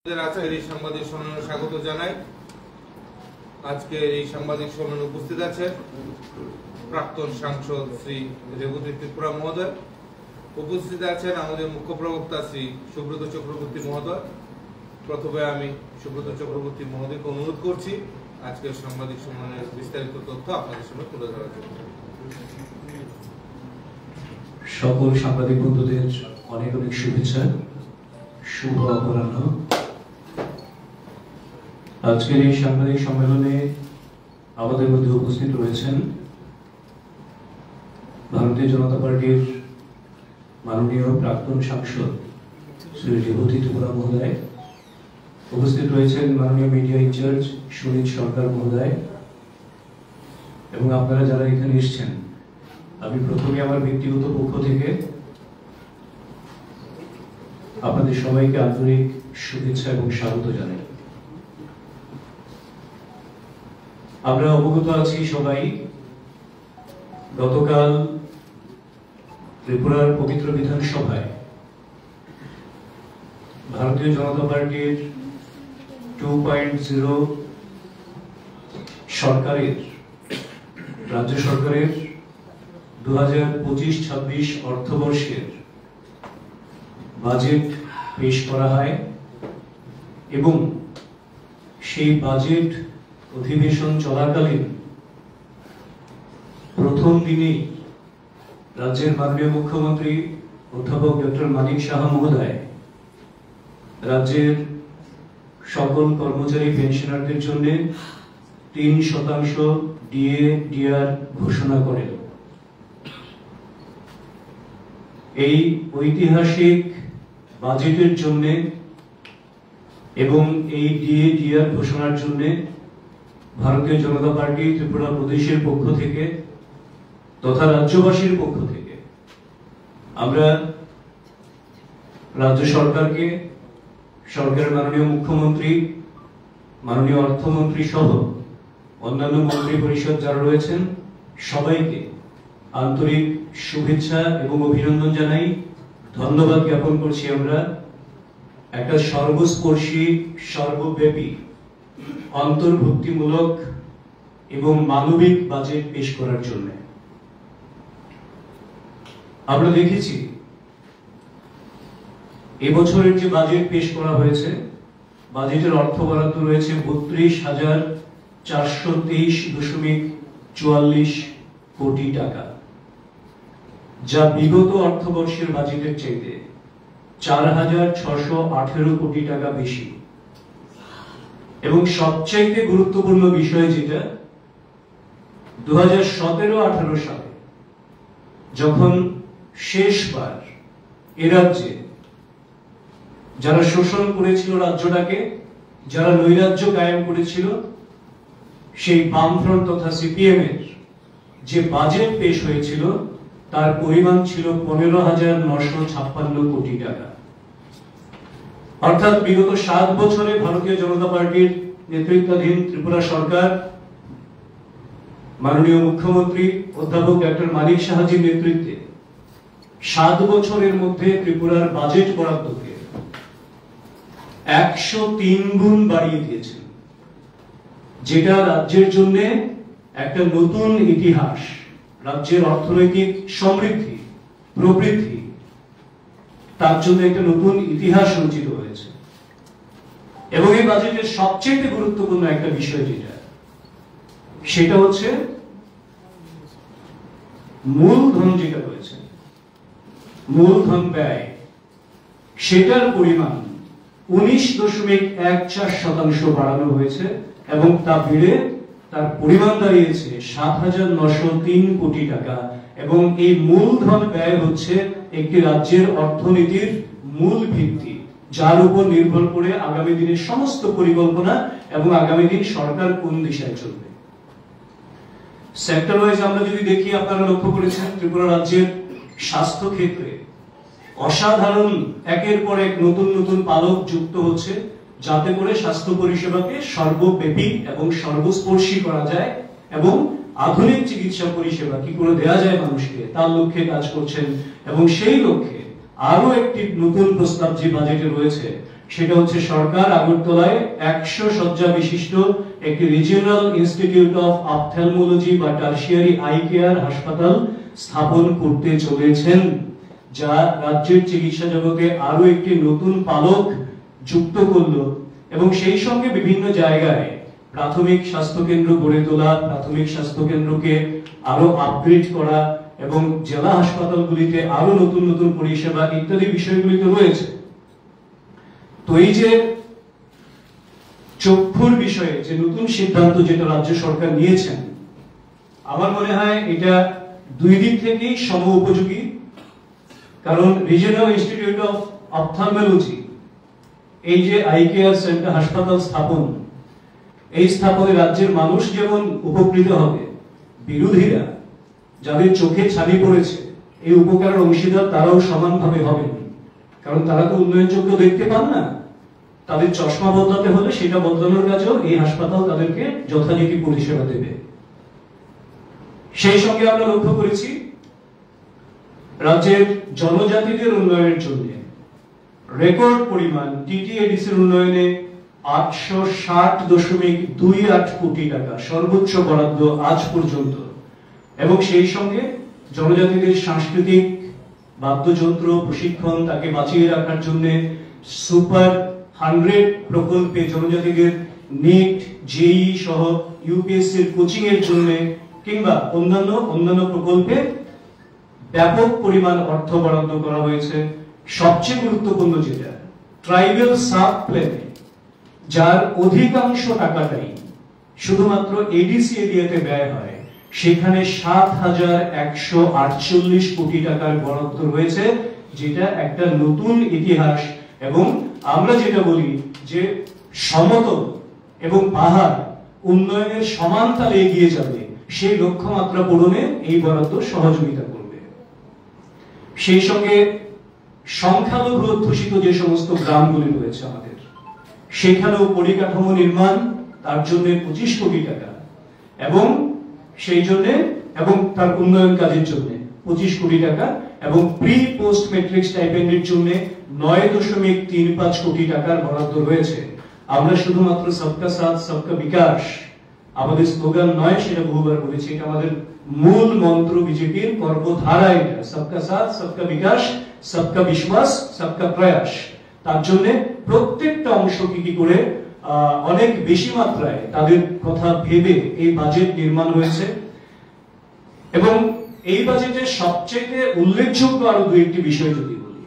আজকের এই সাংবাদিক সম্মেলনে স্বাগত জানাই। আজকের এই সাংবাদিক সম্মেলনে উপস্থিত আছেন প্রাক্তন সাংসদ শ্রী রেবতী ত্রিপুরা মহোদয়, উপস্থিত আছেন আমাদের মুখ্য প্রবক্তা শ্রী সুব্রত চক্রবর্তী মহোদয়। প্রথমে আমি সুব্রত চক্রবর্তী মহোদয়কে অনুরোধ করছি আজকের সাংবাদিক সম্মেলনের বিস্তারিত তথ্য আপনাদের সামনে তুলে ধরার জন্য। সকল সাংবাদিক বন্ধুদের অনেক অনেক শুভেচ্ছা, শুভ অপরাহ্ন। আজকের এই সাংবাদিক সম্মেলনে আমাদের মধ্যে উপস্থিত রয়েছেন ভারতীয় জনতা পার্টির মাননীয় প্রাক্তন সাংসদ শ্রী রেবতী ত্রিপুরা মহোদয়, উপস্থিত রয়েছেন মাননীয় মিডিয়া ইনচার্জ সুনীল সরকার মহোদয়, এবং আপনারা যারা এখানে এসেছেন, আমি প্রথমে আমার ব্যক্তিগত পক্ষ থেকে আপনাদের সবাইকে আন্তরিক শুভেচ্ছা এবং স্বাগত জানাই। আমরা অবগত আছি সবাই, গতকাল ত্রিপুরার পবিত্র বিধানসভায় ভারতীয় জনতা পার্টির 2.0 সরকারের, রাজ্য সরকারের 2025-26 অর্থবর্ষের বাজেট পেশ করা হয় এবং সেই বাজেট অধিবেশন চলাকালীন প্রথম দিনেই রাজ্যের মাননীয় মুখ্যমন্ত্রী অধ্যাপক ডক্টর মানিক সাহা মহোদয় রাজ্যের সকল কর্মচারী পেনশনারদের জন্য 3% ডিএ ডিআর ঘোষণা করেন। এই ঐতিহাসিক বাজেটের জন্য এবং এই ডিএ ডিআর ঘোষণার জন্য ভারতীয় জনতা পার্টি ত্রিপুরা প্রদেশের পক্ষ থেকে তথা রাজ্যবাসীর পক্ষ থেকে আমরা রাজ্য সরকারকে, সরকারের মাননীয় মুখ্যমন্ত্রী, মাননীয় অর্থমন্ত্রী সহ অন্যান্য মন্ত্রী পরিষদ যারা রয়েছেন সবাইকে আন্তরিক শুভেচ্ছা এবং অভিনন্দন জানাই, ধন্যবাদ জ্ঞাপন করছি আমরা একটা সর্বস্পর্শী, সর্বব্যাপী, অন্তর্ভুক্তিমূলক এবং মানবিক বাজেট পেশ করার জন্য। আমরা দেখেছি এবছরের যে বাজেট পেশ করা হয়েছে, বাজেটের অর্থ বরাদ্দ রয়েছে 32,423.44 কোটি টাকা, যা বিগত অর্থবর্ষের বাজেটের চাইতে 4,618 কোটি টাকা বেশি। এবং সবচাইতে গুরুত্বপূর্ণ বিষয় যেটা, 2017-18 সালে যখন শেষবার এ রাজ্যে যারা শোষণ করেছিল রাজ্যটাকে, যারা নৈরাজ্য কায়েম করেছিল, সেই বামফ্রন্ট তথা সিপিএম এর যে বাজেট পেশ হয়েছিল তার পরিমাণ ছিল 15,956 কোটি টাকা। অর্থাৎ বিগত 7 বছরে ভারতীয় জনতা পার্টির নেতৃত্বাধীন ত্রিপুরা সরকার, মাননীয় মুখ্যমন্ত্রী অধ্যাপক ডক্টর মানিক সাহাজির নেতৃত্বে 7 বছরের মধ্যে ত্রিপুরার বাজেট বরাদ্দকে 103 গুণ বাড়িয়ে দিয়েছে, যেটা রাজ্যের জন্য একটা নতুন ইতিহাস, রাজ্যের অর্থনৈতিক সমৃদ্ধি, প্রবৃদ্ধি, তার জন্য একটা নতুন ইতিহাস রচিত হয়েছে। এবং এই বাজেটের সবচেয়ে গুরুত্বপূর্ণ একটা বিষয় যেটা, সেটা হচ্ছে মূলধন যেটা রয়েছে, মূলধন ব্যয়, সেটার পরিমাণ 19.14% বাড়ানো হয়েছে এবং তা বেড়ে তার পরিমাণ দাঁড়িয়েছে 7,903 কোটি টাকা। এবং এই মূলধন ব্যয় হচ্ছে একটি রাজ্যের অর্থনীতির মূল ভিত্তি, যার উপর নির্ভর করে আগামী দিনের সমস্ত পরিকল্পনা এবং আগামী দিন সরকার কোন দিশায় চলবে। সেক্টর ওয়াইজ আমরা যদি দেখি, আপনারা লক্ষ্য করেছেন ত্রিপুরা রাজ্যের স্বাস্থ্য ক্ষেত্রে অসাধারণ একের পর এক নতুন নতুন পালক যুক্ত হচ্ছে, যাতে করে স্বাস্থ্য পরিষেবাকে সর্বব্যাপী এবং সর্বস্পর্শী করা যায় এবং আধুনিক চিকিৎসা পরিষেবা কি করে দেওয়া যায় মানুষকে, তার লক্ষ্যে কাজ করছেন। এবং সেই লক্ষ্যে আরো একটি নতুন প্রস্তাব যে বাজেটে রয়েছে, সেটা হচ্ছে সরকার আগরতলায় 100 শয্যা বিশিষ্ট একটি রিজিওনাল ইনস্টিটিউট অফ অপথ্যালমোলজি বা টারশিয়ারি আই কেয়ার হাসপাতাল স্থাপন করতে চলেছেন, যা রাজ্যের চিকিৎসা জগতে আরো একটি নতুন পালক যুক্ত করলো এবং সেই সঙ্গে বিভিন্ন জায়গায় প্রাথমিক স্বাস্থ্য কেন্দ্র গড়ে তোলা, প্রাথমিক স্বাস্থ্য কেন্দ্রকে আরো আপগ্রেড করা এবং জেলা হাসপাতালগুলিতে আরো নতুন নতুন পরিষেবা ইত্যাদি বিষয়গুলি তো রয়েছে। তো এই যে চক্ষুর বিষয়ে যে নতুন সিদ্ধান্ত যেটা রাজ্য সরকার নিয়েছেন, আমার মনে হয় এটা দুই দিক থেকেই সম উপযোগী। কারণ রিজিওনাল ইনস্টিটিউট অফ অপথ্যালমোলজি, এই যে আই কেয়ার সেন্টার হাসপাতাল স্থাপন, এই স্থাপনে রাজ্যের মানুষ যেমন উপকৃত হবে, বিরোধীরা যাদের চোখে ছানি পড়েছে এই উপকারের অংশীদার তারাও সমানভাবে হবেন। কারণ তারা তো উন্নয়নযোগ্য দেখতে পান না, তাদের চশমা বদলাতে হলে সেটা বদলানোর কাজেও এই হাসপাতাল তাদেরকে যথারীতি পরিষেবা দেবে। সেই সঙ্গে আমরা লক্ষ্য করেছি রাজ্যের জনজাতিদের উন্নয়নের জন্য রেকর্ড পরিমাণ টিটিএডিসির উন্নয়নে 860.28 কোটি টাকা সর্বোচ্চ বরাদ্দ আজ পর্যন্ত, এবং সেই সঙ্গে জনজাতিদের সাংস্কৃতিক বাদ্যযন্ত্র প্রশিক্ষণ তাকে বাঁচিয়ে রাখার জন্য সুপার 100 প্রকল্পে জনজাতিদের নিট, জেই সহ ইউপিএসসির কোচিং এর জন্য কিংবা অন্যান্য প্রকল্পে ব্যাপক পরিমাণ অর্থ বরাদ্দ করা হয়েছে। সবচেয়ে গুরুত্বপূর্ণ যেটা ট্রাইবাল সাব প্ল্যানে, যার অধিকাংশ টাকাটাই শুধুমাত্র এডিসি এরিয়াতে ব্যয় হয়, সেখানে 7,148 কোটি টাকার বরাদ্দ রয়েছে, যেটা একটা নতুন ইতিহাস। এবং আমরা যেটা বলি যে সমতল এবং পাহাড় উন্নয়নের সমান তালে এগিয়ে যাবে, সেই লক্ষ্যমাত্রা পূরণে এই বরাদ্দ সহযোগিতা করবে। সেই সঙ্গে সংখ্যালঘু অধ্যুষিত যে সমস্ত গ্রামগুলি রয়েছে আমাদের, সেখানেও পরিকাঠামো নির্মাণ, তার জন্য 25 কোটি টাকা, এবং সেই জন্য এবং তার উন্নয়ন কাজের জন্য 25 কোটি টাকা, এবং প্রি পোস্ট ম্যাট্রিক স্টাইপেন্ডের জন্য 9.35 কোটি টাকার বরাদ্দ রয়েছে। আমরা শুধুমাত্র সবকা সাথ সবকা বিকাশ আমাদের স্লোগান নয়, সেটা বহুবার বলেছি, এটা আমাদের মূল মন্ত্র, বিজেপির কর্মধারা এটা, সবকা সাথ সবকা বিকাশ সবকা বিশ্বাস সবকা প্রয়াস। তার জন্য প্রত্যেকটা অংশ কি করে অনেক বেশি মাত্রায় তাদের কথা ভেবে এই বাজেট নির্মাণ হয়েছে। এবং এই বাজেটের সবচেয়ে উল্লেখযোগ্য আরো দুই একটি বিষয় যদি বলি,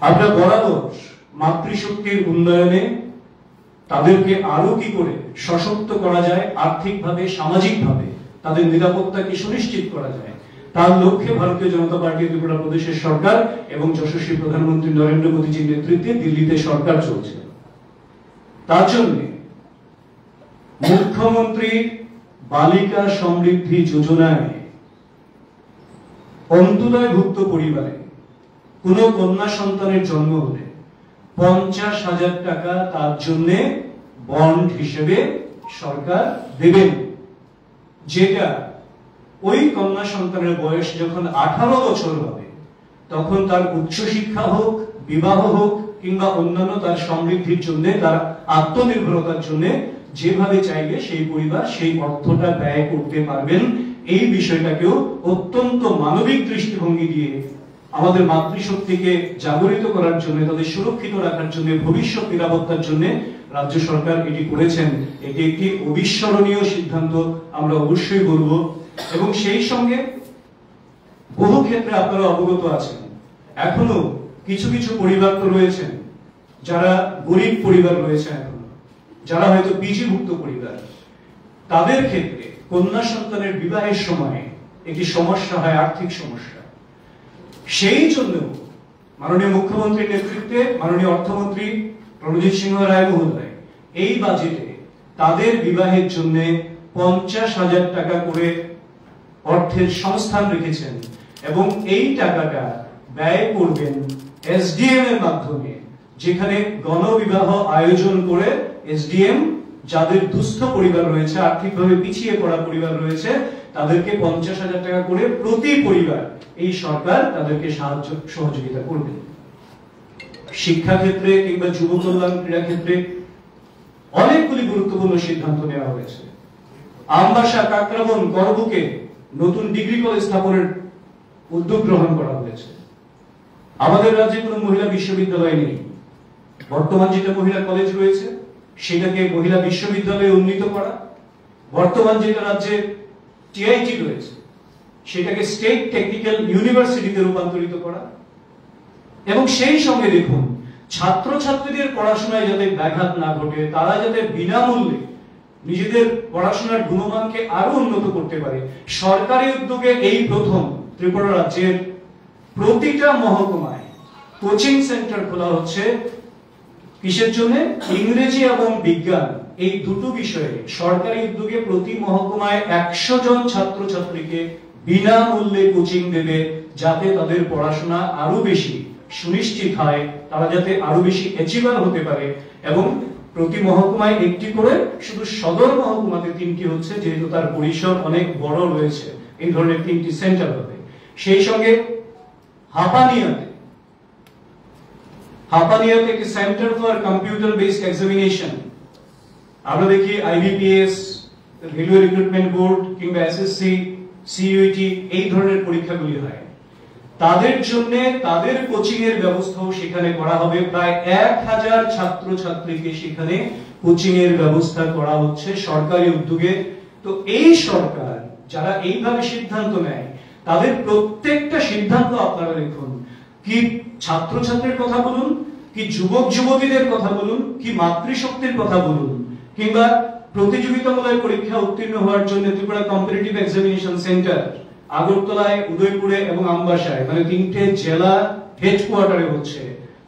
আমরা বরাবর মাতৃশক্তির উন্নয়নে তাদেরকে আরো কি করে সশক্ত করা যায়, আর্থিকভাবে সামাজিকভাবে তাদের নিরাপত্তাকে সুনিশ্চিত করা যায়, তার লক্ষ্যে ভারতীয় জনতা পার্টি ত্রিপুরা প্রদেশের সরকার এবং যশস্বী প্রধানমন্ত্রী নরেন্দ্র মোদীজির নেতৃত্বে দিল্লিতে সরকার চলছে। তার জন্য মুখ্যমন্ত্রী বালিকা সমৃদ্ধি যোজনায় অন্ত্যোদয়ভুক্ত পরিবারে কোন কন্যা সন্তানের জন্ম হলে 50,000 টাকা তার জন্য বন্ড হিসেবে সরকার দেবেন, যেটা ওই কন্যা সন্তানের বয়স যখন 18 বছর হবে তখন তার উচ্চশিক্ষা হোক, বিবাহ হোক কিংবা অন্যান্য তার সমৃদ্ধির জন্য, তার আত্মনির্ভরতার জন্য যেভাবে চাইবে সেই পরিবার সেই অর্থটা ব্যয় করতে পারবেন। এই বিষয়টাকেও অত্যন্ত মানবিক দৃষ্টিভঙ্গি দিয়ে আমাদের মাতৃশক্তিকে জাগরিত করার জন্য, তাদের সুরক্ষিত রাখার জন্য, ভবিষ্যৎ নিরাপত্তার জন্য রাজ্য সরকার এটি করেছেন। এটি একটি অবিস্মরণীয় সিদ্ধান্ত, আমরা অবশ্যই বলবো। এবং সেই সঙ্গে বহু ক্ষেত্রে আপনারা অবগত আছেন, এখনো কিছু কিছু পরিবার তো রয়েছেন যারা গরিব পরিবার রয়েছে, এখনো যারা হয়তো পিজিভুক্ত পরিবার, তাদের ক্ষেত্রে কন্যা সন্তানের বিবাহের সময় একটি সমস্যা হয়, আর্থিক সমস্যা। সেই জন্য মাননীয় মুখ্যমন্ত্রীর নেতৃত্বে মাননীয় অর্থমন্ত্রী রণজিৎ সিংহ রায় মহোদয় এই বাজেটে তাদের বিবাহের জন্য 50,000 টাকা করে অর্থের সংস্থান রেখেছেন, এবং এই টাকাটা ব্যয় করবেন এসডিএম এর মাধ্যমে, যেখানে গণবিবাহ আয়োজন করে এসডিএম যাদের দুস্থ পরিবার রয়েছে, আর্থিকভাবে পিছিয়ে পড়া পরিবার রয়েছে, তাদেরকে 50,000 টাকা করে প্রতি পরিবার এই সরকার তাদেরকে সাহায্য সহযোগিতা করবে। শিক্ষা ক্ষেত্রে কিংবা যুব কল্যাণ ক্রীড়া ক্ষেত্রে অনেকগুলি গুরুত্বপূর্ণ সিদ্ধান্ত নেওয়া হয়েছে। আমবাসা, কাকরাবন, করবুকে নতুন ডিগ্রি কলেজ স্থাপনের উদ্যোগ গ্রহণ করা হয়েছে। আমাদের রাজ্যে কোনো মহিলা বিশ্ববিদ্যালয় নেই। বর্তমান যেটা মহিলা কলেজ রয়েছে সেটাকে মহিলা বিশ্ববিদ্যালয়ে উন্নীত করা, বর্তমান যেটা রাজ্যে টিআইটি রয়েছে সেটাকে স্টেট টেকনিক্যাল ইউনিভার্সিটিতে রূপান্তরিত করা, এবং সেই সঙ্গে দেখুন ছাত্রছাত্রীদের পড়াশোনায় যাতে ব্যাঘাত না ঘটে, তারা যাতে বিনামূল্যে নিজেদের পড়াশোনার গুণমানকে আরো উন্নত করতে পারে, সরকারি উদ্যোগে এই প্রথম ত্রিপুরা রাজ্যের প্রতিটা মহকুমায় কোচিং সেন্টার খোলা হচ্ছে। কিসের জন্য? ইংরেজি এবং বিজ্ঞান এই দুটো বিষয়ে সরকারি উদ্যোগে প্রতি মহকুমায় 100 জন ছাত্রছাত্রীকে বিনামূল্যে কোচিং দেবে, যাতে তাদের পড়াশোনা আরো বেশি সুনিশ্চিত হয়, তারা যাতে আরো বেশি অ্যাচিভার হতে পারে। এবং প্রতি মহকুমায় একটি করে, শুধু সদর মহকুমাতে 3টি হচ্ছে, যেহেতু তার পরিসর অনেক বড় রয়েছে, এই ধরনের 3টি সেন্টার হবে। সেই সঙ্গে হাপানিয়াতে একটি centre for computer based examination. আমরা দেখি আইবিপিএস, রেলওয়ে রিক্রুটমেন্ট বোর্ড কিংবা এসএসসি, সিইউটি এই ধরনের পরীক্ষাগুলি হয়, তাদের জন্য তাদের কোচিং এর ব্যবস্থাও সেখানে করা হবে। প্রায় 1000 ছাত্রছাত্রীকে সেখানে কোচিং এর ব্যবস্থা করা হচ্ছে সরকারি উদ্যোগে। তো এই সরকার যারা এইভাবে সিদ্ধান্ত নেয়, তাদের প্রত্যেকটা সিদ্ধান্ত আপনারা দেখুন, কি ছাত্রছাত্রীর কথা বলুন, কি যুবক যুবতীদের কথা বলুন, কি মাতৃশক্তির কথা বলুন, কিংবা প্রতিযোগিতামূলক পরীক্ষা উত্তীর্ণ হওয়ার জন্য ত্রিপুরা কম্পিটিটিভ এক্সামিনেশন সেন্টার আগরতলায়, উদয়পুরে এবং আমবাসায়, মানে 3টে জেলা হেডকোয়ার্টারে হচ্ছে,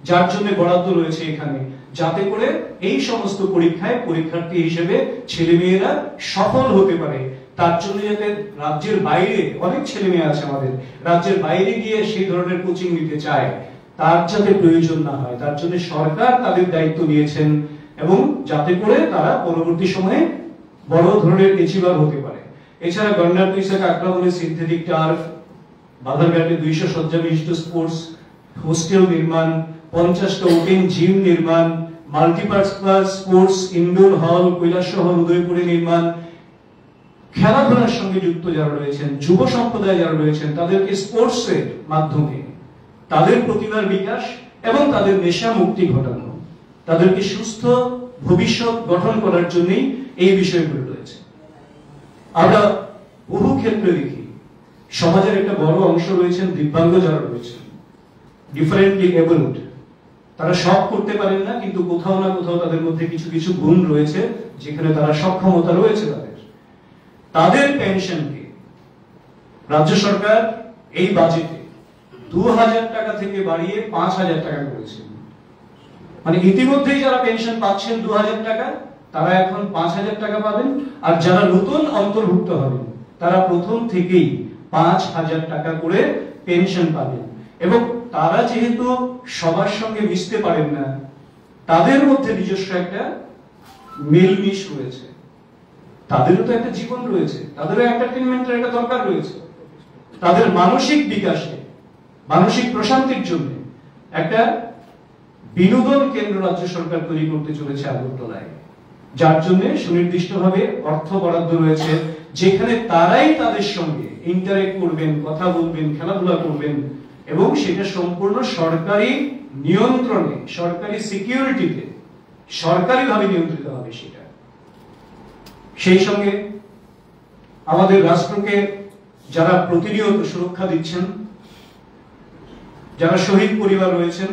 যার জন্য বরাদ্দ রয়েছে এখানে, যাতে করে এই সমস্ত পরীক্ষায় পরীক্ষার্থী হিসেবে ছেলে মেয়েরা সফল হতে পারে। তার জন্য যাতে রাজ্যের বাইরে অনেক ছেলে মেয়ে আছে আমাদের, রাজ্যের বাইরে গিয়ে সেই ধরনের কোচিং নিতে চায়, তার যাতে প্রয়োজন না হয়, তার জন্য সরকার তাদের দায়িত্ব নিয়েছেন, এবং যাতে করে তারা পরবর্তী সময়ে বড় ধরনের অ্যাচিভার হতে পারে। এছাড়া গন্ডার পিসা, কাকরাবনে সিনথেটিক টার্ফ, বাধারঘাটে 200 শয্যা বিশিষ্ট স্পোর্টস হোস্টেল নির্মাণ, 50টা ওপেন জিম নির্মাণ, মাল্টিপারপাস স্পোর্টস ইনডোর হল কৈলাসহর উদয়পুরে নির্মাণ, খেলাধুলার সঙ্গে যুক্ত যারা রয়েছেন, যুব সম্প্রদায় যারা রয়েছেন, তাদেরকে স্পোর্টসের মাধ্যমে তাদের প্রতিভার বিকাশ এবং তাদের নেশা মুক্তি ঘটানো, তাদেরকে সুস্থ ভবিষ্যৎ গঠন করার জন্যই এই বিষয়গুলো রয়েছে। আমরা বহু ক্ষেত্রে দেখি সমাজের একটা বড় অংশ রয়েছেন দিব্যাঙ্গ যারা রয়েছেন, ডিফারেন্টলি এবলড, তারা সব করতে পারেন না, কিন্তু কোথাও না কোথাও তাদের মধ্যে কিছু কিছু গুণ রয়েছে যেখানে তারা সক্ষমতা রয়েছে তাদের পেনশনকে রাজ্য সরকার এই বাজেটে 2000 টাকা থেকে বাড়িয়ে 5000 টাকা করেছে। মানে ইতিমধ্যেই যারা পেনশন পাচ্ছেন 2000 টাকা, তারা এখন 5000 টাকা পাবেন, আর যারা নতুন অন্তর্ভুক্ত হবেন তারা প্রথম থেকেই 5000 টাকা করে পেনশন পাবেন। এবং তারা যেহেতু সবার সঙ্গে মিশতে পারেন না, তাদের মধ্যে নিজস্ব একটা মিলমিশ রয়েছে, তাদেরও তো একটা জীবন রয়েছে, তাদেরও এন্টারটেইনমেন্টের একটা দরকার রয়েছে, তাদের মানসিক বিকাশে, মানসিক প্রশান্তির জন্য একটা বিনোদন কেন্দ্র রাজ্য সরকার তৈরি করতে চলেছে আগরতলায়, যার জন্য সুনির্দিষ্টভাবে অর্থ বরাদ্দ রয়েছে, যেখানে তারাই তাদের সঙ্গে ইন্টারেক্ট করবেন, কথা বলবেন, খেলাধুলা করবেন, এবং সেটা সম্পূর্ণ সরকারি নিয়ন্ত্রণে, সরকারি সিকিউরিটিতে, সরকারিভাবে নিয়ন্ত্রিত হবে সেটা। সেই সঙ্গে আমাদের রাষ্ট্রকে যারা প্রতিনিয়ত সুরক্ষা দিচ্ছেন, যারা শহীদ পরিবার রয়েছেন,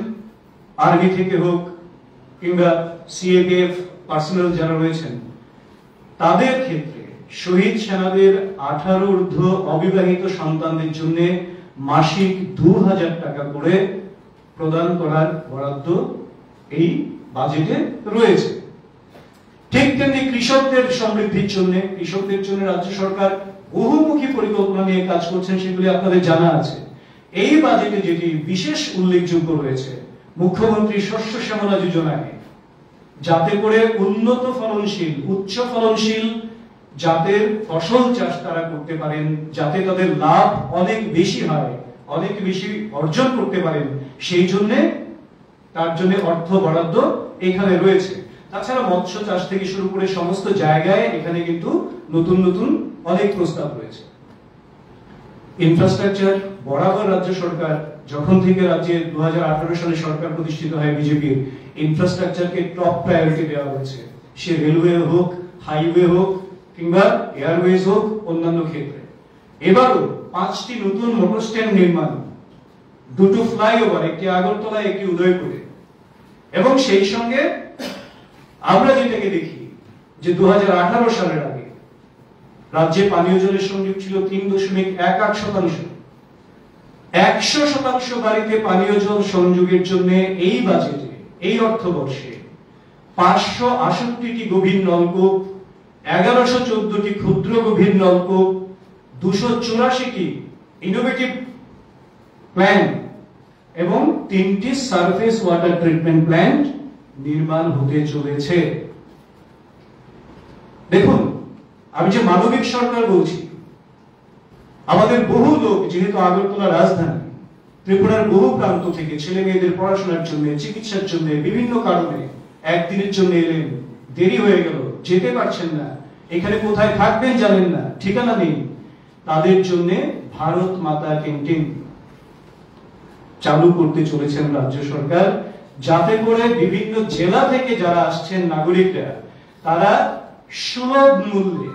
আর্মি থেকে হোক কিংবা সিএপিএফ পার্সোনাল যারা রয়েছেন, তাদের ক্ষেত্রে শহীদ সেনাদের 18 ঊর্ধ্ব অবিবাহিত সন্তানদের জন্য মাসিক 2000 টাকা করে প্রদান করার বরাদ্দ এই বাজেটে রয়েছে। ঠিক তেমনি কৃষকদের সমৃদ্ধির জন্য, কৃষকদের জন্য রাজ্য সরকার বহুমুখী পরিকল্পনা নিয়ে কাজ করছেন, সেগুলি আপনাদের জানা আছে। এই বাজেটে যেটি বিশেষ উল্লেখযোগ্য রয়েছে, মুখ্যমন্ত্রী শস্য শ্যামলা যোজনায়, যাতে করে উন্নত ফলনশীল, উচ্চ ফলনশীল জাতের ফসল চাষ তারা করতে পারেন, যাতে তাদের লাভ অনেক বেশি হয়, অনেক বেশি অর্জন করতে পারেন, সেই জন্য তার জন্য অর্থ বরাদ্দ এখানে রয়েছে। তাছাড়া মৎস্য চাষ থেকে শুরু করে সমস্ত জায়গায় এখানে কিন্তু নতুন নতুন অনেক প্রস্তাব রয়েছে। ইনফ্রাস্ট্রাকচার বরাবর রাজ্য সরকার যখন থেকে রাজ্যে 2018 সালে সরকার প্রতিষ্ঠিত হয় বিজেপির, ইনফ্রাস্ট্রাকচারকে টপ প্রায়োরিটি দেওয়া হয়েছে। সে রেলওয়ে হোক, হাইওয়ে হোক কিংবা এয়ারওয়েজ হোক, অন্যান্য ক্ষেত্রে। এবারও 5টি নতুন মোটর স্ট্যান্ড নির্মাণ, 2টো ফ্লাইওভার, একটি আগরতলা একটি উদয়পুরে। এবং সেই সঙ্গে আমরা যেটাকে দেখি যে 2018 সালের আগে রাজ্যে পানীয় জলের সংযোগ ছিল 3.18%। 100% বাড়িতে পানীয় জল সংযোগের জন্য এই বাজেটে, এই অর্থবর্ষে 568টি গভীর নলকূপ, 1114টি ক্ষুদ্র গভীর নলকূপ, 284টি ইনোভেটিভ প্ল্যান্ট এবং 3টি সারফেস ওয়াটার ট্রিটমেন্ট প্ল্যান্ট নির্মাণ হতে চলেছে। দেখুন, আমি যে মানবিক সরকার বলছি, আমাদের বহু লোক, যেহেতু আগরতলা রাজধানী, ত্রিপুরার বহু প্রান্ত থেকে ছেলে মেয়েদের পড়াশোনার জন্য, চিকিৎসার জন্য, বিভিন্ন কারণে একদিনের জন্য এলেন, দেরি হয়ে গেল, যেতে পারছেন না, এখানে কোথায় থাকবেন জানেন না, ঠিকানা নেই, তাদের জন্য ভারত মাতা ক্যান্টিন চালু করতে চলেছেন রাজ্য সরকার, যাতে করে বিভিন্ন জেলা থেকে যারা আসছেন নাগরিকরা, তারা সুলভ মূল্যে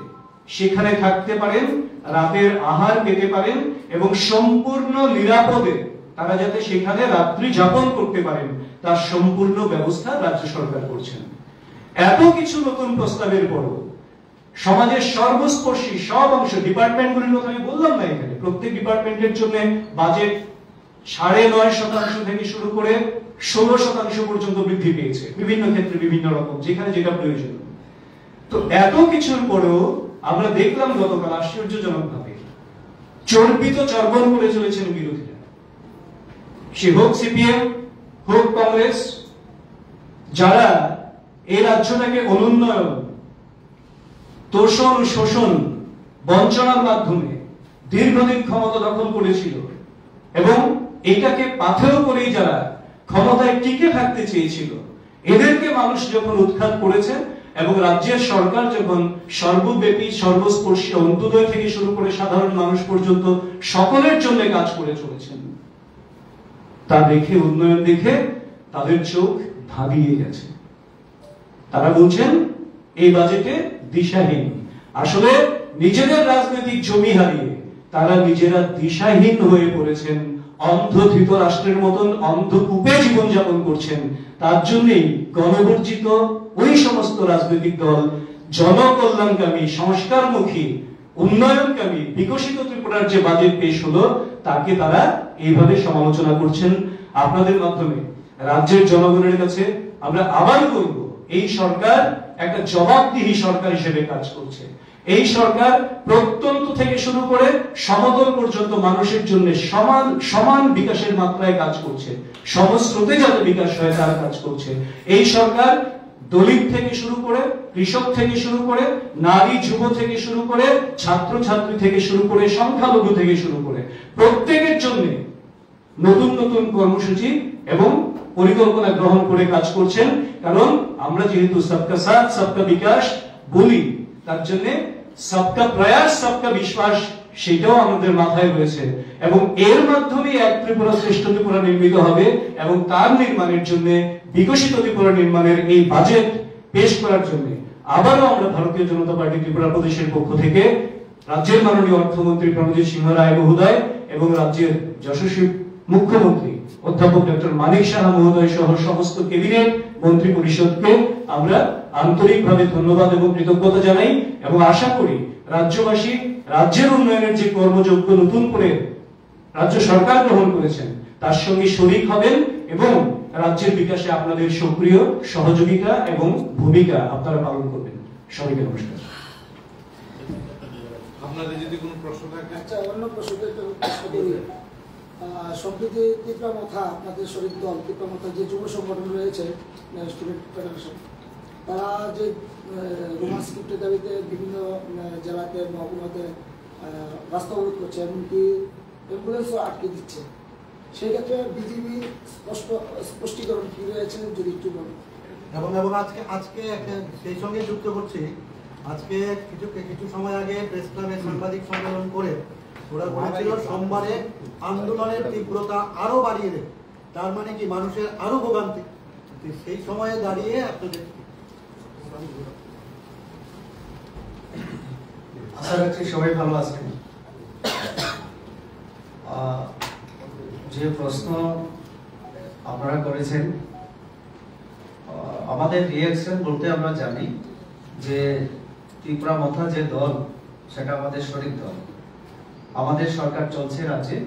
সেখানে থাকতে পারেন, রাতের আহার পেতে পারেন এবং সম্পূর্ণ নিরাপদে তারা যাতে সেখানে রাত্রি যাপন করতে পারেন, তার সম্পূর্ণ ব্যবস্থা রাজ্য সরকার করছেন। এত কিছু নতুন প্রস্তাবের পরও সমাজের সর্বস্পর্শী সব অংশ, ডিপার্টমেন্টগুলির কথা আমি বললাম না, এখানে প্রত্যেক ডিপার্টমেন্টের জন্য বাজেট 9.5% থেকে শুরু করে 16% পর্যন্ত বৃদ্ধি পেয়েছে, বিভিন্ন ক্ষেত্রে বিভিন্ন রকম, যেখানে যেটা প্রয়োজন। তো এত কিছুর পরেও আমরা দেখলাম গতকাল আশ্চর্যজনকভাবে চর্বিত চর্বণ করে চলেছেন বিরোধীরা, সে হোক সিপিএম হোক কংগ্রেস, যারা এই রাজ্যটাকে অনুন্নয়ন, তোষণ, শোষণ, বঞ্চনার মাধ্যমে দীর্ঘদিন ক্ষমতা দখল করেছিল এবং এটাকে পাথেয় করেই যারা ক্ষমতায় টিকে থাকতে চেয়েছিল, এদেরকে মানুষ যখন উৎখাত করেছে এবং রাজ্যের সরকার যখন সর্বব্যাপী, সর্বস্পর্শী, অন্তোদয় থেকে শুরু করে সাধারণ মানুষ পর্যন্ত সকলের জন্য কাজ করে চলেছেন, তা দেখে, উন্নয়ন দেখে তাদের চোখ ধাঁধিয়ে গেছে। তারা বলছেন এই বাজেটে দিশাহীন। আসলে নিজেদের রাজনৈতিক জমি হারিয়ে তারা নিজেরা দিশাহীন হয়ে পড়েছেন, অন্ধ ধৃতরাষ্ট্রের মতন অন্ধকূপে জীবনযাপন করছেন। তার জন্যই গণবর্জিত ওই সমস্ত রাজনৈতিক দল জনকল্যাণকামী, সংস্কারমুখী, উন্নয়নকামী, বিকশিত ত্রিপুরার যে বাজেট পেশ হলো, তাকে তারা এইভাবে সমালোচনা করছেন। আপনাদের মাধ্যমে রাজ্যের জনগণের কাছে আমরা আবার বলব, এই সরকার একটা জবাবদিহি সরকার হিসেবে কাজ করছে। এই সরকার প্রত্যন্ত থেকে শুরু করে সমতল পর্যন্ত মানুষের জন্য সমান বিকাশের মাত্রায় কাজ করছে, সমস্রোতে যাতে বিকাশ হয় তার কাজ করছে। এই সরকার দলিত থেকে শুরু করে, কৃষক থেকে শুরু করে, নারী যুব থেকে শুরু করে, ছাত্র ছাত্রী থেকে শুরু করে, সংখ্যালঘু থেকে শুরু করে প্রত্যেকের জন্য নতুন নতুন কর্মসূচি এবং পরিকল্পনা গ্রহণ করে কাজ করছেন। কারণ আমরা যেহেতু সবকা সাথ সবকা বিকাশ বলি, তার জন্য সবকা প্রয়াস সবকা বিশ্বাস, সেটাও আমাদের মাথায় রয়েছে এবং এর মাধ্যমে এক ত্রিপুরা শ্রেষ্ঠ ত্রিপুরা নির্মিত হবে এবং তার নির্মাণের জন্য, বিকশিত ত্রিপুরা নির্মাণের এই বাজেট পেশ করার জন্য আবারও আমরা ভারতীয় জনতা পার্টি ত্রিপুরা প্রদেশের পক্ষ থেকে রাজ্যের মাননীয় অর্থমন্ত্রী প্রণজিৎ সিংহ রায় মহোদয় এবং রাজ্যের যশস্বী মুখ্যমন্ত্রী অধ্যাপক ডক্টর মানিক সাহা মহোদয় সহ সমস্ত ক্যাবিনেট মন্ত্রী পরিষদকে আমরা আন্তরিকভাবে ধন্যবাদ এবং কৃতজ্ঞতা জানাই এবং আশা করি রাজ্যবাসী রাজ্যের উন্নয়নের যে কর্মযজ্ঞ নতুন করে রাজ্য সরকার গ্রহণ করেছেন, তার সঙ্গে শরিক হবেন এবং রাজ্যের বিকাশে আপনাদের সক্রিয় সহযোগিতা এবং ভূমিকা আপনারা পালন করবেন। সবাইকে নমস্কার। আপনাদের যদি কোনো প্রশ্ন থাকে? আচ্ছা, অন্য প্রশ্নের সম্প্রতি তীব্রামথা, আপনাদের শরীর দল তীব্রামথা যে যুব সংগঠন রয়েছে স্টুডেন্ট ফেডারেশন, তারা যে রোমান স্ক্রিপ্টের দাবিতে বিভিন্ন জেলাতে, মহকুমাতে রাস্তা অবরোধ করছে, এমনকি অ্যাম্বুলেন্সও আটকে দিচ্ছে। সেই ক্ষেত্রে বিজিবি স্পষ্টীকরণ কি রয়েছে যদি একটু বলেন। এবং আজকে সেই সঙ্গে যুক্ত করছি, আজকে কিছু সময় আগে প্রেস ক্লাবে সাংবাদিক সম্মেলন করে ওরা বলেছিল সোমবারে আন্দোলনের তীব্রতা আরো বাড়িয়ে দেবে, তার মানে কি মানুষের আরো ভোগান্তি। সেই সময়ে দাঁড়িয়ে আপনাদের আশা রাখছি সবাই ভালো আছেন। যে প্রশ্ন আপনারা করেছেন, আমাদের রিঅ্যাকশন বলতে আমরা জানি যে ত্রিপুরা মথা যে দল সেটা আমাদের শরিক দল, আমাদের সরকার চলছে রাজ্যে।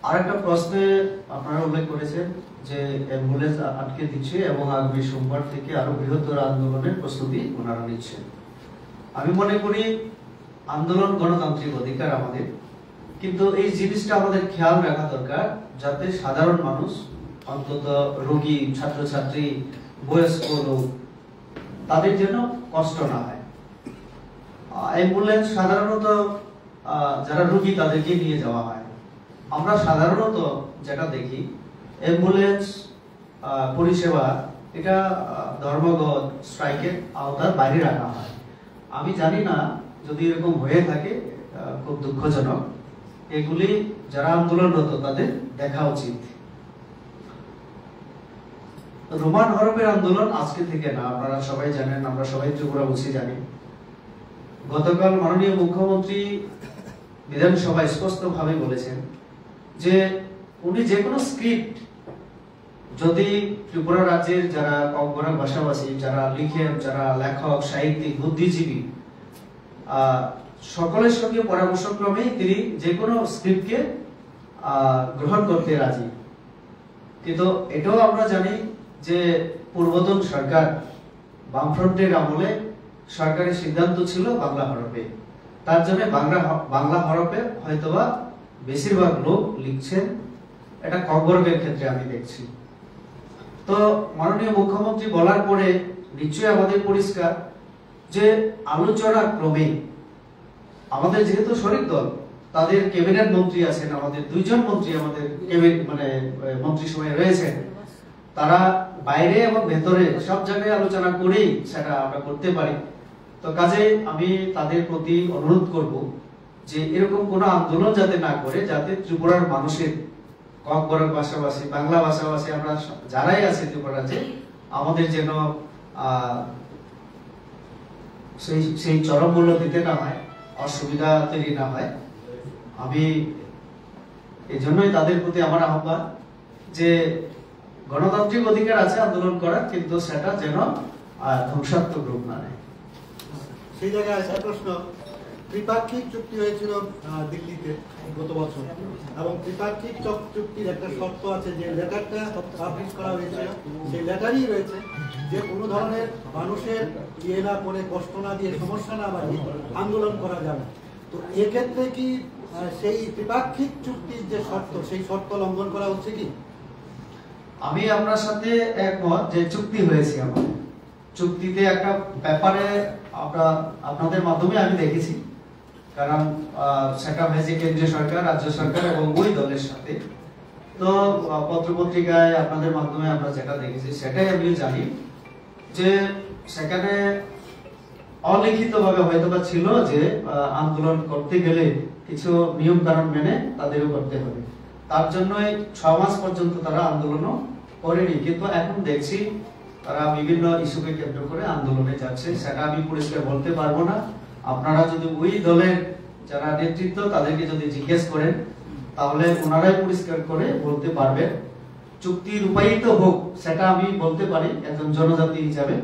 আরেকটা প্রশ্নে আপনারা উল্লেখ করেছেন যে অ্যাম্বুলেন্স আটকে দিচ্ছে এবং আগামী সোমবার থেকে আরো বৃহত্তর আন্দোলনের প্রস্তুতি ওনারা নিচ্ছেন। আমি মনে করি আন্দোলন গণতান্ত্রিক অধিকার আমাদের, কিন্তু এই জিনিসটা আমাদের খেয়াল রাখা দরকার যাতে সাধারণ মানুষ, অন্তত রোগী, ছাত্রছাত্রী, বয়স্ক লোক, তাদের যেন কষ্ট না হয়। অ্যাম্বুলেন্স সাধারণত যারা রোগী তাদেরকে নিয়ে যাওয়া হয়। আমরা সাধারণত যেটা দেখি অ্যাম্বুলেন্স পরিষেবা এটা ধর্মঘট, স্ট্রাইকের আওতার বাইরে রাখা হয়। আমি জানি না যদি এরকম হয়ে থাকে, খুব দুঃখজনক। এগুলি যারা আন্দোলনরত তাদের দেখা উচিত। রোমান হরপের আন্দোলন আজকে থেকে না, আপনারা সবাই জানেন, আমরা সবাই ত্রিপুরাবাসী জানি। গতকাল মাননীয় মুখ্যমন্ত্রী বিধানসভায় স্পষ্টভাবে বলেছেন যে উনি যে কোনো স্ক্রিপ্ট যদি ত্রিপুরা রাজ্যের যারা ককবরা ভাষাভাষী, যারা লিখেন, যারা লেখক, সাহিত্যিক, বুদ্ধিজীবী, সকলের সঙ্গে পরামর্শক্রমে তিনি যে কোনো স্ক্রিপ্টকে গ্রহণ করতে রাজি। কিন্তু এটাও আমরা জানি যে পূর্বতন সরকার বামফ্রন্টের আমলে সরকারের সিদ্ধান্ত ছিল বাংলা হরফে, তার জন্য বাংলা হরফে হয়তোবা বেশিরভাগ লোক লিখছেন। এটা ককবরকের ক্ষেত্রে আমি দেখছি। তো মাননীয় মুখ্যমন্ত্রী বলার পরে নিশ্চয়ই আমাদের পরিষ্কার যে আলোচনা ক্রমে আমাদের যেহেতু শরিক দল, তাদের ক্যাবিনেট মন্ত্রী আছেন, আমাদের দুইজন মন্ত্রী আমাদের মন্ত্রিসভায় রয়েছেন, তারা বাইরে এবং ভেতরে সব জায়গায় আলোচনা করেই সেটা আমরা করতে পারি। তো কাজে আমি তাদের প্রতি অনুরোধ করব যে এরকম কোনো আন্দোলন যাতে না করে, যাতে ত্রিপুরার মানুষের ককবরক ভাষাভাষী, বাংলা ভাষাভাষী আমরা যারাই আছি ত্রিপুরা রাজ্যে, আমাদের যেন সেই চরম মূল্য দিতে না হয়, অসুবিধা তৈরি না হয়। আমি এই জন্যই তাদের প্রতি আমার আহ্বান যে গণতান্ত্রিক অধিকার আছে আন্দোলন করার, কিন্তু সেটা যেন ধ্বংসাত্মক রূপ না নেয়। সেই জায়গায় একটা প্রশ্ন, ত্রিপাক্ষিক চুক্তি হয়েছিল দিল্লিতে গত বছর, এবং ত্রিপাক্ষিক চুক্তির একটা শর্ত আছে যে লেটারটা পাবলিশ করা হয়েছিল, সেই লেটারই রয়েছে যে কোনো ধরনের মানুষের ইয়ে না করে, কষ্ট না দিয়ে, সমস্যা না বাড়িয়ে আন্দোলন করা যাবে। তো এক্ষেত্রে কি সেই ত্রিপাক্ষিক চুক্তির যে শর্ত, সেই শর্ত লঙ্ঘন করা হচ্ছে কি? আমি আপনার সাথে একমত যে চুক্তি হয়েছে, আমাদের চুক্তিতে একটা ব্যাপারে আপনাদের মাধ্যমে আমি দেখেছি, কারণ সেটা হয়েছে কেন্দ্রীয় সরকার, রাজ্য সরকার এবং ওই দলের সাথে। তো পত্রপত্রিকায় আপনাদের মাধ্যমে আমরা যেটা দেখেছি সেটাই আমি জানি যে সেখানে অলিখিতভাবে হয়তোবা ছিল যে আন্দোলন করতে গেলে কিছু নিয়ম কানুন মেনে তাদেরও করতে হবে। তার জন্যই 6 মাস পর্যন্ত তারা আন্দোলনও করেনি, কিন্তু এখন দেখছি তারা বিভিন্ন ইস্যুকে কেন্দ্র করে আন্দোলনে যাচ্ছে। সেটা আমি পরিষ্কার বলতে পারবো না। আপনারা যদি ওই দলের যারা নেতৃত্ব তাদেরকে যদি জিজ্ঞেস করেন তাহলে ওনারাই পরিষ্কার করে বলতে পারবেন। চুক্তি রূপায়িত হোক সেটা আমি বলতে পারি একজন জনজাতি হিসাবে,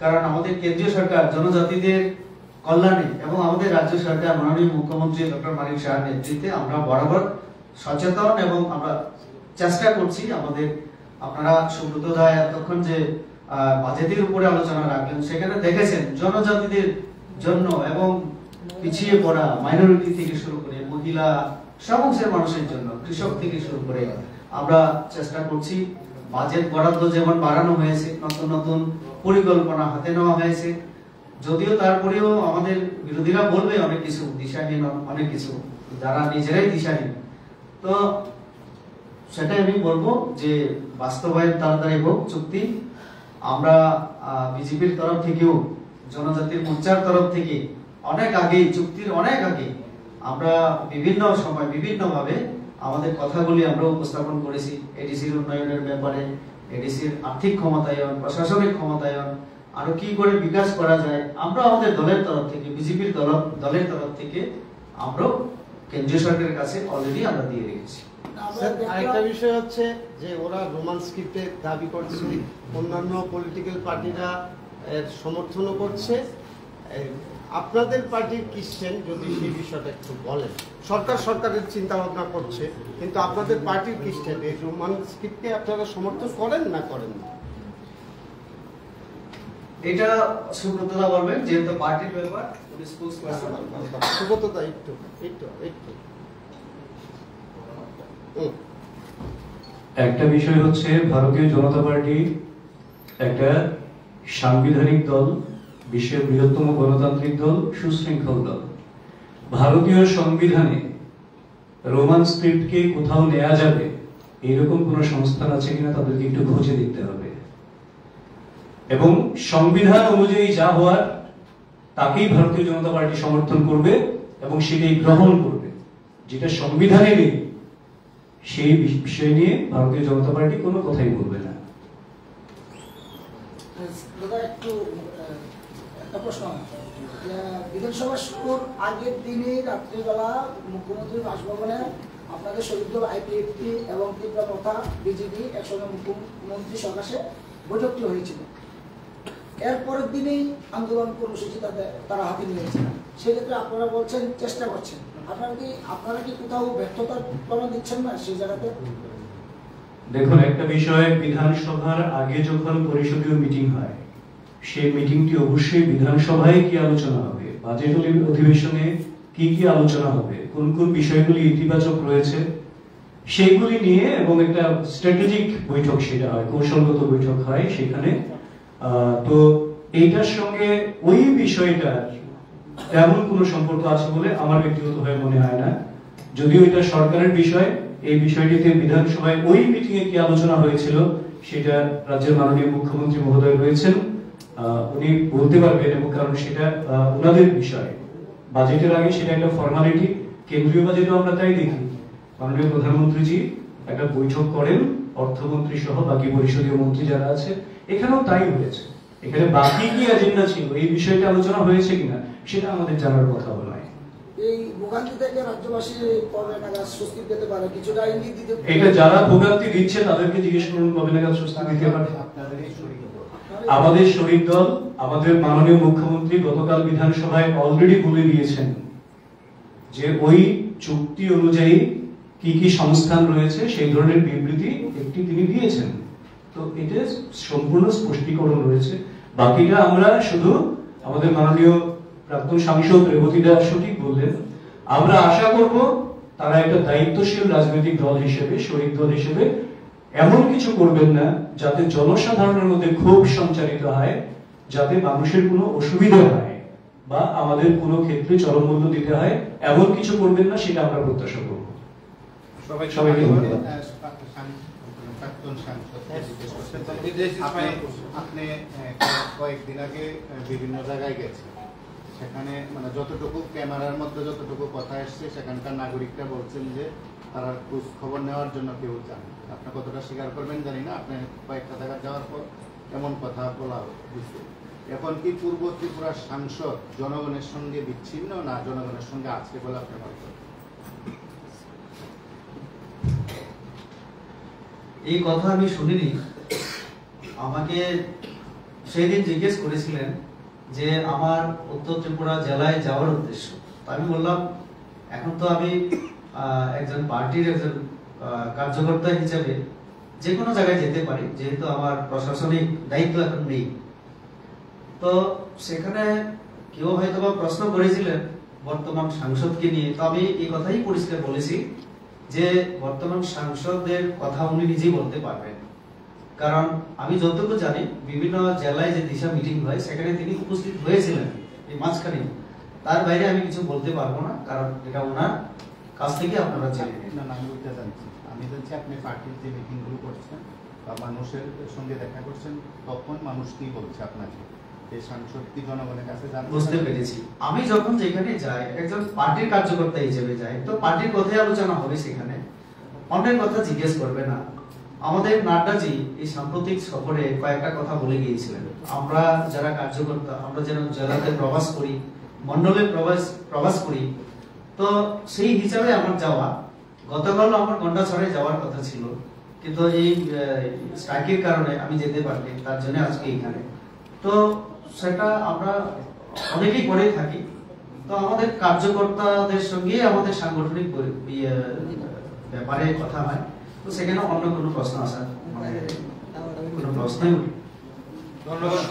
কারণ আমাদের কেন্দ্রীয় সরকার জনজাতিদের কল্যাণে এবং আমাদের রাজ্য সরকার মাননীয় মুখ্যমন্ত্রী ডক্টর মানিক শাহের নেতৃত্বে আমরা বরাবর সচেতন এবং আমরা চেষ্টা করছি। আমাদের আপনারা সুব্রত রায় এতক্ষণ যে বাজেটের উপরে আলোচনা রাখলেন, সেখানে দেখেছেন জনজাতিদের জন্য এবং পিছিয়ে পড়া মাইনরিটি থেকে শুরু করে মহিলা, সব অংশের মানুষের জন্য, কৃষক থেকে শুরু করে আমরা চেষ্টা করছি। বাজেট বরাদ্দ যেমন বাড়ানো হয়েছে, নতুন নতুন পরিকল্পনা হাতে নেওয়া হয়েছে, যদিও তারপরেও আমাদের বিরোধীরা বলবে অনেক কিছু দিশাহীন, অনেক কিছু যারা নিজেরাই দিশাহীন। তো সেটাই আমি বলবো যে বাস্তবায়ন তাড়াতাড়ি হোক চুক্তি। আমরা বিজেপির তরফ থেকেও জনজাতির মোর্চার তরফ থেকে অনেক আগে, চুক্তির অনেক আগে আমরা বিভিন্ন সময় বিভিন্নভাবে আমাদের কথাগুলি আমরা উপস্থাপন করেছি। এডিসির উন্নয়নের ব্যাপারে, এডিসির আর্থিক ক্ষমতায়ন, প্রশাসনিক ক্ষমতায়ন, আরো কি করে বিকাশ করা যায়, আমরা আমাদের দলের তরফ থেকে, বিজেপির দলের তরফ থেকে আমরা কেন্দ্রীয় সরকারের কাছে অলরেডি আমরা দিয়ে রেখেছি। আরেকটা বিষয় হচ্ছে যে ওরা রোমান স্ক্রিপ্টে দাবি করছে, অন্যান্য পলিটিক্যাল পার্টিরা এর সমর্থনও করছে। আপনাদের পার্টির কি স্ট্যান্ড, যদি সেই বিষয়টা একটু বলেন। সরকারের চিন্তা ভাবনা করছে, কিন্তু আপনাদের পার্টির কি স্ট্যান্ড, এই রোমান স্ক্রিপ্টকে আপনারা সমর্থন করেন না করেন না? এটা সুব্রতদা বলবেন, যেহেতু পার্টির ব্যাপার। সুব্রতদা একটু একটু একটু একটা বিষয় হচ্ছে, ভারতীয় জনতা পার্টি একটা সাংবিধানিক দল, বিশ্বের বৃহত্তম গণতান্ত্রিক দল, সুশৃঙ্খল দল। ভারতীয় সংবিধানে রোমান স্ক্রিপ্টকে কোথাও নেওয়া যাবে এরকম কোন সংস্থান আছে কিনা তাদেরকে একটু খুঁজে দেখতে হবে, এবং সংবিধান অনুযায়ী যা হওয়ার তাকেই ভারতীয় জনতা পার্টি সমর্থন করবে এবং সেটাই গ্রহণ করবে। যেটা সংবিধানে নেই সেই বিষয় নিয়ে ভারতীয় জনতা পার্টি কোনো কথাই বলবে না। একটু একটা প্রশ্ন, বিধানসভা শুরুর আগের দিনে রাত্রিবেলা মুখ্যমন্ত্রীর বাসভবনে আপনাদের শহীদ দল, আইপিএফটি এবং ত্রিপুরা প্রথা, বিজেপি একসঙ্গে মুখ্যমন্ত্রী সকাশে বৈঠকটি হয়েছিল। এরপরের দিনেই আন্দোলন কর্মসূচি তারা হাতে নিয়েছে। সেক্ষেত্রে আপনারা বলছেন চেষ্টা করছেন, আপনারা কি কোথাও ব্যর্থতার প্রমাণ দিচ্ছেন না সেই জায়গাতে? দেখুন, একটা বিষয়, বিধানসভার আগে যখন পরিষদীয় মিটিং হয়, সেই মিটিংটি অবশ্যই বিধানসভায় কি আলোচনা হবে, বাজেট অধিবেশনে কি কি আলোচনা হবে, কোন কোন বিষয়গুলি ইতিবাচক রয়েছে সেইগুলি নিয়ে, এবং একটা স্ট্র্যাটেজিক বৈঠক সেটা হয়, কৌশলগত বৈঠক হয় সেখানে। তো এইটার সঙ্গে ওই বিষয়টার তেমন কোনো সম্পর্ক আছে বলে আমার ব্যক্তিগতভাবে মনে হয় না। যদিও এটা সরকারের বিষয়, এই বিষয়টিতে বিধানসভায় ওই মিটিং এ কি আলোচনা হয়েছিল সেটা রাজ্যের মাননীয় মুখ্যমন্ত্রী মহোদয় রয়েছেন, উনি বলতে পারবেন, এবং কারণ সেটা ওনাদের বিষয়। বাজেটের আগে সেটা একটা ফর্মালিটি, কেন্দ্রীয় বাজেটও আমরা তাই দেখি, মাননীয় প্রধানমন্ত্রীজি একটা বৈঠক করেন অর্থমন্ত্রী সহ বাকি পরিষদীয় মন্ত্রী যারা আছে, এখানেও তাই হয়েছে। এখানে বাকি কি এজেন্ডা ছিল, এই বিষয়টা আলোচনা হয়েছে কিনা সেটা আমাদের জানার কথা নয়। এই ভোগান্তি থেকে রাজ্যবাসী কবে নাগাদ স্বস্তি পেতে পারে, কিছুটা ইঙ্গিত দিতে? এটা যারা ভোগান্তি দিচ্ছে তাদেরকে জিজ্ঞেস করুন কবে নাগাদ স্বস্তি দিতে পারে। আমাদের শরিক দল, আমাদের মাননীয় মুখ্যমন্ত্রী গতকাল বিধানসভায় অলরেডি বলে দিয়েছেন যে ওই চুক্তি অনুযায়ী কি কি সংস্থান রয়েছে সেই ধরনের বিবৃতি একটি তিনি দিয়েছেন। তো এটা সম্পূর্ণ স্পষ্টীকরণ রয়েছে। বাকিটা আমরা শুধু, আমাদের মাননীয় প্রাক্তন সাংসদ রেবতী দাস সঠিক বললেন, আমরা আশা করব তারা একটা দায়িত্বশীল রাজনৈতিক দল হিসেবে, শরিক দল হিসেবে এমন কিছু করবেন না যাতে জনসাধারণের মধ্যে ক্ষোভ সঞ্চারিত হয়, যাতে মানুষের কোনো অসুবিধা হয় বা আমাদের কোনো ক্ষেত্রে চরম মূল্য দিতে হয়, এমন কিছু করবেন না, সেটা আমরা প্রত্যাশা করব। সবাইকে ধন্যবাদ। আপনি কয়েকদিন আগে বিভিন্ন জায়গায় গেছেন, সেখানে মানে যতটুকু ক্যামেরার মধ্যে যতটুকু কথা এসছে, সেখানকার নাগরিকরা বলছেন যে তারা খোঁজ খবর নেওয়ার জন্য কেউ চান। আপনি কতটা স্বীকার করবেন জানি না, আপনি কয়েকটা জায়গায় যাওয়ার পর এমন কথা বলা হয়েছে। এখন কি পূর্ব ত্রিপুরার সাংসদ জনগণের সঙ্গে বিচ্ছিন্ন না জনগণের সঙ্গে আছে বলে আপনি মনে করেন? এই কথা আমি শুনিনি। আমাকে সেদিন জিজ্ঞেস করেছিলেন যে আমার উত্তর ত্রিপুরা জেলায় যাওয়ার উদ্দেশ্য। আমি বললাম এখন তো আমি একজন পার্টির একজন কার্যকর্তা হিসেবে যে কোনো জায়গায় যেতে পারি, যেহেতু আমার প্রশাসনিক দায়িত্ব এখন নেই। তো সেখানে কেউ হয়তো বা প্রশ্ন করেছিলেন বর্তমান সাংসদকে নিয়ে, তো আমি এই কথাই পরিষ্কার বলেছি যে বর্তমান সাংসদের কথা উনি নিজেই বলতে পারবেন, কারণ আমি যতটুকু জানি বিভিন্ন জেলায় যে দিশা মিটিং হয় সেখানে তিনি উপস্থিত হয়েছিলেন এই মাঝখানে। তার বাইরে আমি কিছু বলতে পারবো না, কারণ এটা ওনার কাছ থেকে আপনারা জেনে নিন। না, আমি ওইটা জানছি। আমি জানছি আপনি পার্টির যে মিটিংগুলো করছেন বা মানুষের সঙ্গে দেখা করছেন, তখন মানুষ কি বলছে আপনাকে, এই সাংসদ কি জনগণের কাছে জানতে বুঝতে পেরেছি। আমি যখন যেখানে যাই একজন পার্টির কার্যকর্তা হিসেবে যাই, তো পার্টির কথাই আলোচনা হবে সেখানে, অন্যের কথা জিজ্ঞেস করবে না। আমাদের নাড্ডাজি এই সাম্প্রতিক সফরে কয়েকটা কথা বলে গিয়েছিলেন, আমরা যারা কার্যকর্তা, আমরা যেন জেলাতে প্রবাস করি, মন্ডলে প্রবাস করি, তো সেই হিসাবে আমার যাওয়া। গতকাল আমার গন্ডাছড়ে যাওয়ার কথা ছিল, কিন্তু এই স্ট্রাইকের কারণে আমি যেতে পারিনি, তার জন্য আজকে এখানে। তো সেটা আমরা অনেকেই করে থাকি। তো আমাদের কার্যকর্তাদের সঙ্গে আমাদের সাংগঠনিক ব্যাপারে কথা হয়, তো সেখানে অন্য কোনো প্রশ্ন আসার মানে কোনো প্রশ্নই উঠে। ধন্যবাদ।